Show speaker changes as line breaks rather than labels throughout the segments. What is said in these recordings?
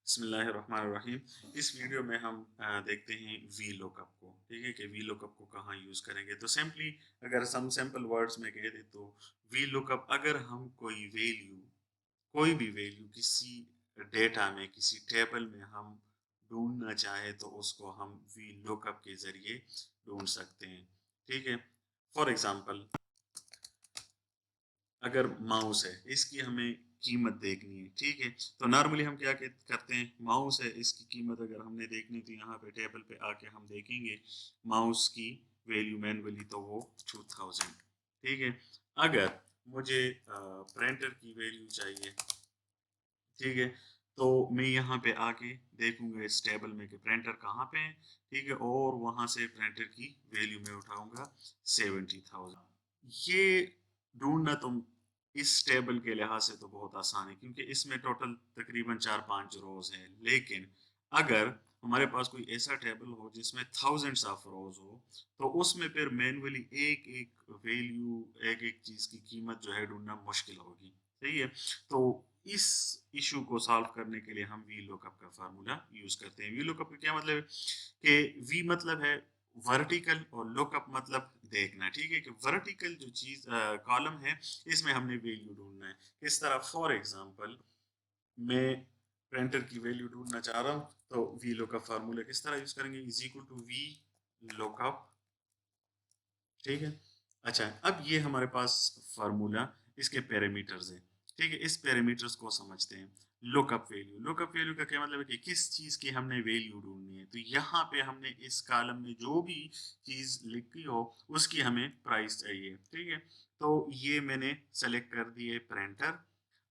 बिस्मिल्लाहिर्रहमानिर्रहीम। इस वीडियो में हम देखते हैं वी लुकअप को। ठीक है कि वी लुकअप को कहाँ यूज़ करेंगे। तो सिंपली अगर सम सिंपल वर्ड्स में कह दे तो वी लुकअप, अगर हम कोई भी वैल्यू किसी डेटा में, किसी टेबल में हम ढूंढना चाहे तो उसको हम वी लुकअप के ज़रिए ढूंढ सकते हैं। ठीक है, फॉर एग्जांपल अगर माउस है, इसकी हमें कीमत देखनी है। ठीक है, तो नॉर्मली हम क्या करते हैं, माउस है, इसकी कीमत अगर हमने देखनी तो यहाँ पे टेबल पे आके हम देखेंगे माउस की वैल्यू मैनुअली, तो वो 2000। ठीक है, अगर मुझे प्रिंटर की वैल्यू चाहिए, ठीक है, तो मैं यहाँ पे आके देखूंगा इस टेबल में कि प्रिंटर कहाँ पे है। ठीक है, और वहां से प्रिंटर की वैल्यू में उठाऊंगा 70,000। ये ढूंढना तो इस टेबल के लिहाज से तो बहुत आसान है, क्योंकि इसमें टोटल तकरीबन 4-5 रोज हैं। लेकिन अगर हमारे पास कोई ऐसा टेबल हो जिसमें थाउजेंड्स ऑफ रोज हो, तो उसमें फिर मैनुअली एक एक वैल्यू, एक एक चीज की कीमत जो है ढूंढना मुश्किल होगी। सही है, तो इस इशू को सॉल्व करने के लिए हम वी लुकअप का फार्मूला यूज करते हैं। वी लुकअप का क्या मतलब है कि वी मतलब है वर्टिकल और लुकअप मतलब देखना। ठीक है, कि वर्टिकल जो चीज कॉलम है, इसमें हमने वैल्यू ढूंढना है। किस तरह, फॉर एग्जांपल मैं प्रिंटर की वैल्यू ढूंढना चाह रहा हूँ, तो वी लुकअप फार्मूला किस तरह यूज करेंगे, is equal to V lookup. ठीक है, अच्छा, अब ये हमारे पास फार्मूला, इसके पैरामीटर्स हैं। ठीक है, इस पैरामीटर्स को समझते हैं। लुकअप वैल्यू, लुकअप वैल्यू का क्या मतलब है कि किस चीज की हमने वैल्यू ढूंढनी है। तो यहाँ पे हमने इस कॉलम में जो भी चीज लिखी हो उसकी हमें प्राइस चाहिए। ठीक है, तो ये मैंने सेलेक्ट कर दिए प्रिंटर।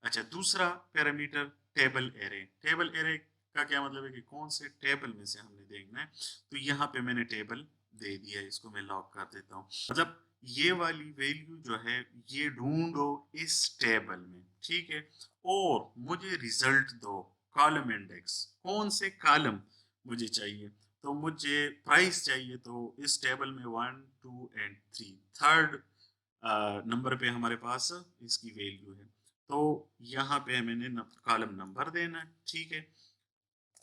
अच्छा, दूसरा parameter table array. Table array का क्या मतलब है कि कौन से टेबल में से हमने देखना है। तो यहाँ पे मैंने टेबल दे दिया है, इसको मैं लॉक कर देता हूँ। मतलब ये वाली वैल्यू जो है ये ढूंढो इस टेबल में। ठीक है, और मुझे रिजल्ट दो, कॉलम इंडेक्स, कौन से कॉलम मुझे चाहिए। तो मुझे प्राइस चाहिए, तो इस टेबल में 1, 2 एंड 3, थर्ड नंबर पे हमारे पास इसकी वैल्यू है। तो यहाँ पे मैंने कॉलम नंबर देना है। ठीक है,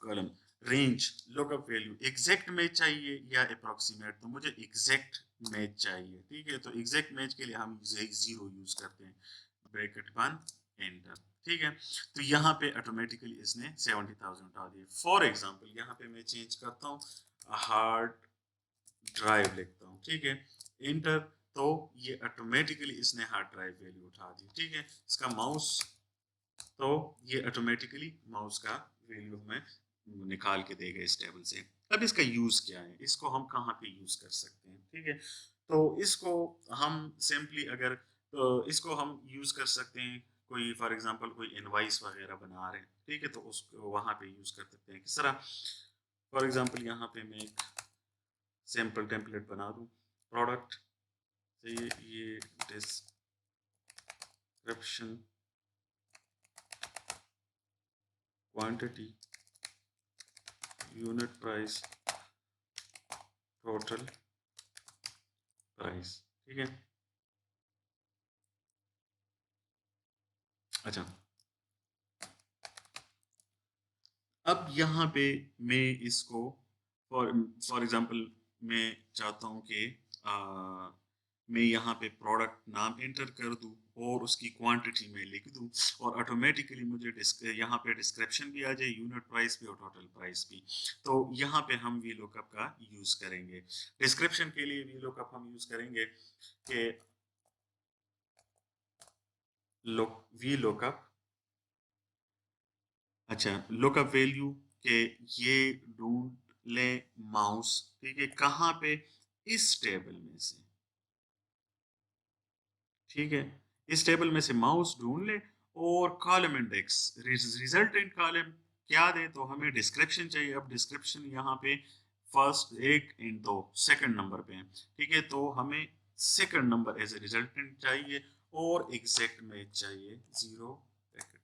column range, lookup value exact match चाहिए या अप्रोक्सीमेट, तो मुझे एग्जैक्ट मैच चाहिए। ठीक है, तो एग्जैक्ट मैच के लिए हम जीरो यूज करते हैं, ब्रैकेट बंद, एंटर। ठीक है, तो यहाँ पे ऑटोमेटिकली इसने 70,000 उठा दिए। फॉर एग्जांपल यहाँ पे मैं चेंज करता हूँ, हार्ड ड्राइव लिखता हूँ। ठीक है, इंटर, तो ये ऑटोमेटिकली इसने हार्ड ड्राइव वैल्यू उठा दी। ठीक है, इसका माउस, तो ये ऑटोमेटिकली माउस का वैल्यू हमें निकाल के देगा इस टेबल से। अब इसका यूज क्या है, इसको हम कहाँ पे यूज कर सकते हैं। ठीक है, तो इसको हम सिंपली अगर, तो इसको हम यूज कर सकते हैं, कोई फॉर एग्जांपल कोई इनवाइस वगैरह बना रहे हैं। ठीक है, तो उसको वहां पे यूज कर सकते हैं। किस तरह, फॉर एग्जांपल यहाँ पे मैं एक सैम्पल टेम्पलेट बना दूं, प्रोडक्ट से ये description, quantity, unit price, total price. ठीक है, अच्छा, अब यहाँ पे मैं इसको फॉर फॉर एग्जांपल मैं चाहता हूँ कि मैं यहाँ पे प्रोडक्ट नाम एंटर कर दूँ और उसकी क्वांटिटी में लिख दूँ, और ऑटोमेटिकली मुझे यहाँ पे डिस्क्रिप्शन भी आ जाए, यूनिट प्राइस भी और टोटल प्राइस भी। तो यहाँ पे हम वी लुकअप का यूज करेंगे। डिस्क्रिप्शन के लिए वी लुकअप हम यूज करेंगे कि वी लुकअप, अच्छा, लुकअप वैल्यू के ये ढूंढ ले माउस। ठीक है, कहाँ पे, इस टेबल में से। ठीक है, इस टेबल में से माउस ढूंढ ले, और कॉलम इंडेक्स, रिजल्टेंट कॉलम क्या दे, तो हमें डिस्क्रिप्शन चाहिए। अब डिस्क्रिप्शन यहाँ पे फर्स्ट एक एंड दो सेकंड नंबर पे है। ठीक है, तो हमें second number as a resultant चाहिए, और एग्जैक्ट मैच चाहिए, 0,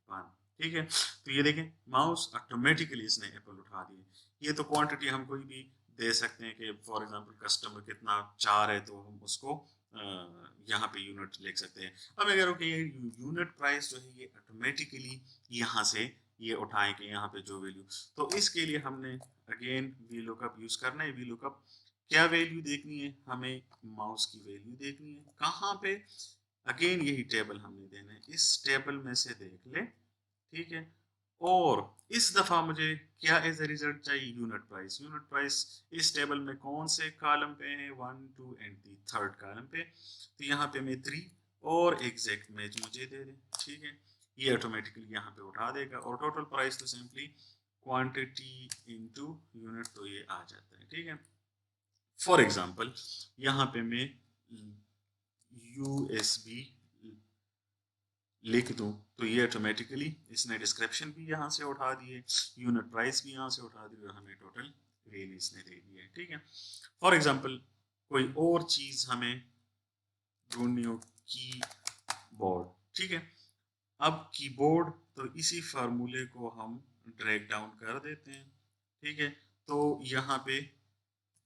1। ठीक है, तो ये देखें माउस ऑटोमेटिकली इसने एप्पल उठा दिए। ये तो क्वांटिटी हम कोई भी दे सकते हैं कि फॉर एग्जांपल कस्टमर कितना चार है, तो हम उसको यहाँ पे यूनिट लिख सकते हैं। अब अगर ओके, यूनिट प्राइस जो है ये ऑटोमेटिकली यहाँ से ये उठाएं कि यहाँ पे जो वैल्यू, तो इसके लिए हमने अगेन वी लुकअप यूज करना है। वी लुकअप क्या वैल्यू देखनी है, हमें माउस की वैल्यू देखनी है कहाँ पे, अगेन यही टेबल हमने देना है, इस टेबल में से देख ले, ठीक है। और इस दफा मुझे क्या एज ए रिजल्ट चाहिए, यूनिट प्राइस। यूनिट प्राइस इस टेबल में कौन से कॉलम पे है, 1 2 एंड दी थर्ड कॉलम पे, तो यहाँ पे मैं 3 और एग्जैक्ट मैच मुझे दे दे, ठीक है। ये ऑटोमेटिकली यहाँ पे उठा देगा, और टोटल प्राइस तो सिंपली क्वांटिटी इनटू यूनिट, तो ये आ जाता है, ठीक है। फॉर एग्जांपल यहाँ पे मैं यूएसबी लिख दूं, तो ये ऑटोमेटिकली इसने डिस्क्रिप्शन भी यहाँ से उठा दिए, यूनिट प्राइस भी यहाँ से उठा दी, और हमें टोटल वैल्यू इसने दे दी है, ठीक है। फॉर एग्जांपल कोई और चीज हमें ढूंढनी हो, कीबोर्ड, ठीक है। अब कीबोर्ड, तो इसी फार्मूले को हम ड्रैग डाउन कर देते हैं, ठीक है। तो यहाँ पे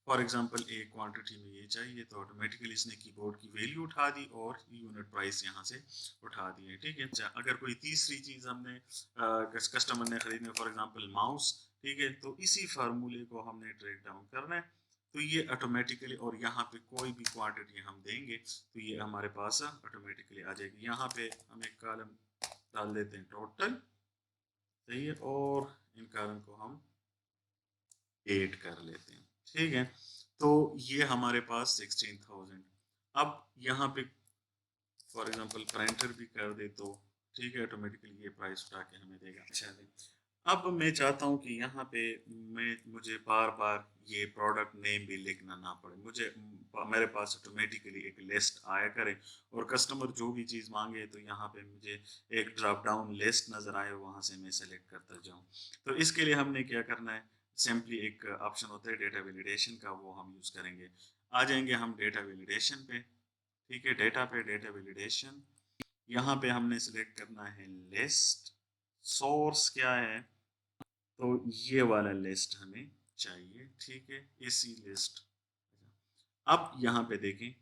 फॉर एग्जांपल एक क्वांटिटी में ये चाहिए, तो ऑटोमेटिकली इसने कीबोर्ड की वैल्यू उठा दी और यूनिट प्राइस यहाँ से उठा दी है, ठीक है। अच्छा, अगर कोई तीसरी चीज़ हमने कस्टमर ने खरीदनी, फॉर एग्जांपल माउस, ठीक है, तो इसी फार्मूले को हमने ड्रैग डाउन करना है, तो ये ऑटोमेटिकली, और यहाँ पे कोई भी क्वांटिटी हम देंगे तो ये हमारे पास ऑटोमेटिकली आ जाएगी। यहाँ पे हम एक कॉलम डाल देते हैं टोटल, सही है, और इन कॉलम को हम 8 कर लेते हैं, ठीक है। तो ये हमारे पास 16,000। अब यहाँ पे फॉर एग्जांपल प्रिंटर भी कर दे तो ठीक है, ऑटोमेटिकली ये प्राइस उठा के हमें देगा। अच्छा जी, अब मैं चाहता हूँ कि यहाँ पे मुझे बार बार ये प्रोडक्ट नेम भी लिखना ना पड़े, मेरे पास ऑटोमेटिकली एक लिस्ट आया करे, और कस्टमर जो भी चीज़ मांगे तो यहाँ पे मुझे एक ड्रॉप डाउन लिस्ट नज़र आए, वहाँ से मैं सेलेक्ट करता जाऊँ। तो इसके लिए हमने क्या करना है, सिंपली एक ऑप्शन होता है डेटा वैलिडेशन का, वो हम यूज़ करेंगे। आ जाएंगे हम डेटा वैलिडेशन पे, ठीक है। डेटा पे डेटा वैलिडेशन, यहाँ पे हमने सिलेक्ट करना है लिस्ट, सोर्स क्या है, तो ये वाला लिस्ट हमें चाहिए, ठीक है, इसी लिस्ट। अब यहाँ पे देखें,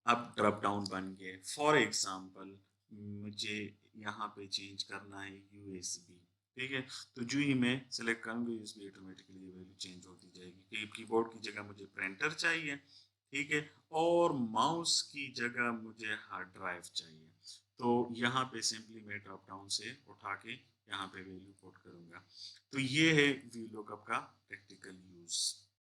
अब ड्रॉप डाउन बन गए। फॉर एग्जांपल मुझे यहाँ पे चेंज करना है यूएसबी, ठीक है, तो जो ही मैं सिलेक्ट करूँगा यूएसबी, ऑटोमेटिकली ये वैल्यू चेंज होती जाएगी कि कीबोर्ड की जगह मुझे प्रिंटर चाहिए, ठीक है, और माउस की जगह मुझे हार्ड ड्राइव चाहिए। तो यहाँ पे सिंपली मैं ड्रॉप डाउन से उठा के यहाँ पे वैल्यू पुट करूँगा। तो ये है वी लुकअप का प्रैक्टिकल यूज़।